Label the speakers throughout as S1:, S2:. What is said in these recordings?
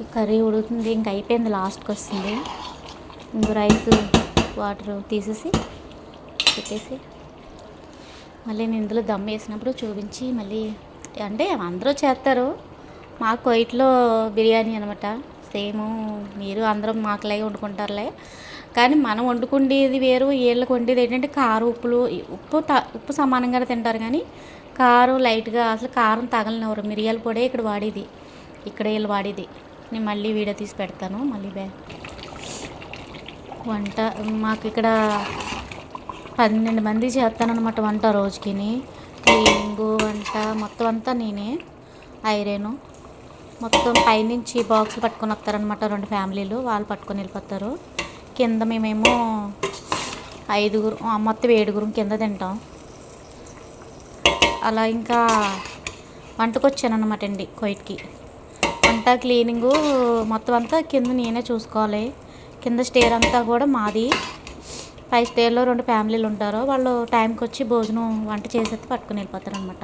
S1: ఈ కర్రీ ఉడుకుతుంది, ఇంక అయిపోయింది, లాస్ట్కి వస్తుంది. ఇంకో రైస్ వాటర్ తీసేసి పెట్టేసి మళ్ళీ నేను ఇందులో దమ్ వేసినప్పుడు చూపించి మళ్ళీ అంటే అందరూ చేస్తారు. మా కోయిట్లో బిర్యానీ అనమాట. సేమ్ మీరు అందరం మాకులాగే వండుకుంటారులే, కానీ మనం వండుకుండేది వేరు, వీళ్ళకి వండేది ఏంటంటే కారం ఉప్పు సమానంగానే తింటారు, కానీ కారం లైట్గా, అసలు కారం తగలనివ్వరు. మిరియాల పొడే ఇక్కడ వాడేది, ఇక్కడ వీళ్ళు వాడేది. నేను మళ్ళీ వీడియో తీసి పెడతాను. మళ్ళీ వంట మాకు ఇక్కడ 12 మంది చేస్తానన్నమాట వంట రోజుకి. క్లీనింగు వంట మొత్తం అంతా నేనే. ఐరను మొత్తం పైనుంచి బాక్స్ పట్టుకొని వస్తారనమాట 2 ఫ్యామిలీలు, వాళ్ళు పట్టుకొని వెళ్ళిపోతారు. కింద మేమేమో 5 మొత్తం 7 కింద తింటాం. అలా ఇంకా వంటకు వచ్చానమాట అండి కోయిట్కి. వంట క్లీనింగు మొత్తం అంతా కింద నేనే చూసుకోవాలి. కింద స్టేర్ అంతా కూడా మాది. 5 స్టేర్లో 2 ఫ్యామిలీలు ఉంటారు. వాళ్ళు టైంకి వచ్చి భోజనం వంట చేసేది పట్టుకుని వెళ్ళిపోతారు అనమాట.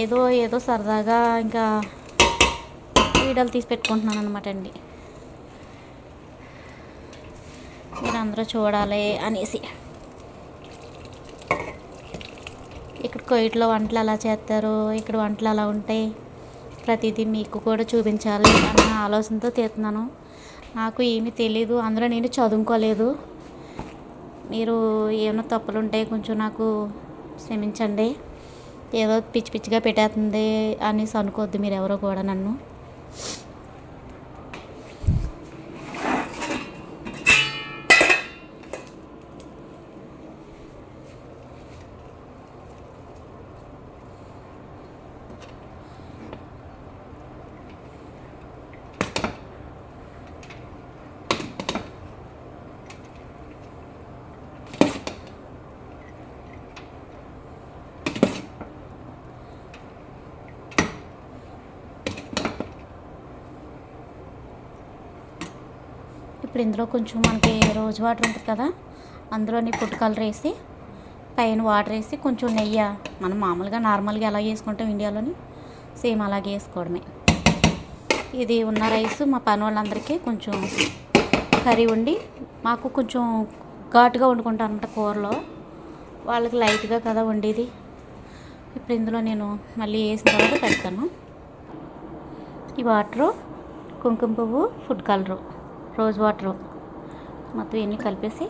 S1: ఏదో సరదాగా ఇంకా వీడియోలు తీసి పెట్టుకుంటున్నాను అనమాట అండి, మీరు అందరూ చూడాలి అనేసి. ఇక్కడ కోయిట్లో వంటలు ఎలా చేస్తారు, ఇక్కడ వంటలు ఎలా ఉంటాయి, ప్రతిదీ మీకు కూడా చూపించాలి అన్న ఆలోచనతో తీస్తున్నాను. నాకు ఏమీ తెలీదు, అందులో నేను చదువుకోలేదు. మీరు ఏమైనా తప్పులు ఉంటే కొంచెం నాకు క్షమించండి. ఏదో పిచ్చి పిచ్చిగా పెట్టేస్తుంది అనేసి అనుకోవద్దు మీరు ఎవరో కూడా నన్ను. ఇప్పుడు ఇందులో కొంచెం మనకి రోజ్ వాటర్ ఉంటుంది కదా, అందులోని ఫుడ్ కలర్ వేసి పైన వాటర్ వేసి కొంచెం నెయ్యి, మనం మామూలుగా నార్మల్గా ఎలా వేసుకుంటాం ఇండియాలోని సేమ్ అలాగే వేసుకోవడమే. ఇది ఉన్న రైస్ మా పని వాళ్ళందరికీ కొంచెం కర్రీ వండి, మాకు కొంచెం ఘాటుగా వండుకుంటాను అనమాట కూరలో, వాళ్ళకి లైట్గా కదా వండేది. ఇప్పుడు ఇందులో నేను మళ్ళీ వేసిన తర్వాత పెడతాను. ఈ వాటరు, కుంకుమ పువ్వు, ఫుడ్ కలరు, రోజ్ వాటరు మొత్తం ఇవన్నీ కలిపేసి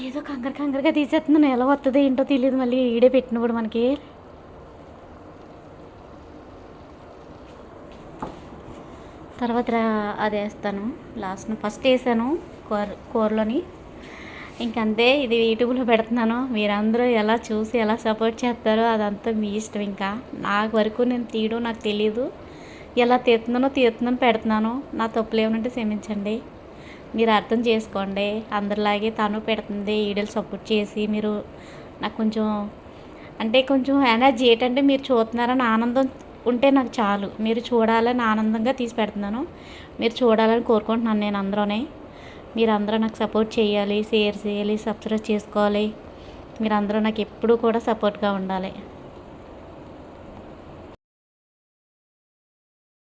S1: ఏదో కంగారుగా తీసేస్తున్నాను. ఎలా వస్తుందో ఏంటో తెలియదు, మళ్ళీ ఈడే పెట్టినప్పుడు మనకి. తర్వాత అది వేస్తాను లాస్ట్. ఫస్ట్ వేసాను కూరలోని. ఇంకంతే, ఇది యూట్యూబ్లో పెడుతున్నాను. మీరందరూ ఎలా చూసి ఎలా సపోర్ట్ చేస్తారో అదంతా మీ ఇష్టం. ఇంకా నాకు వరకు నేను తీయడం నాకు తెలియదు, ఎలా తీస్తున్నాను పెడుతున్నాను. నా తప్పులు ఏమనంటే క్షమించండి, మీరు అర్థం చేసుకోండి. అందరిలాగే తను పెడుతుంది వీడియోలు సపోర్ట్ చేసి, మీరు నాకు కొంచెం ఎనర్జీ ఏంటంటే మీరు చూస్తున్నారని ఆనందం ఉంటే నాకు చాలు. మీరు చూడాలని ఆనందంగా తీసి పెడుతున్నాను, మీరు చూడాలని కోరుకుంటున్నాను. నేను మీరందరూ నాకు సపోర్ట్ చేయాలి, షేర్ చేయాలి, సబ్స్క్రైబ్ చేసుకోవాలి. మీరందరూ నాకు ఎప్పుడూ కూడా సపోర్ట్గా ఉండాలి.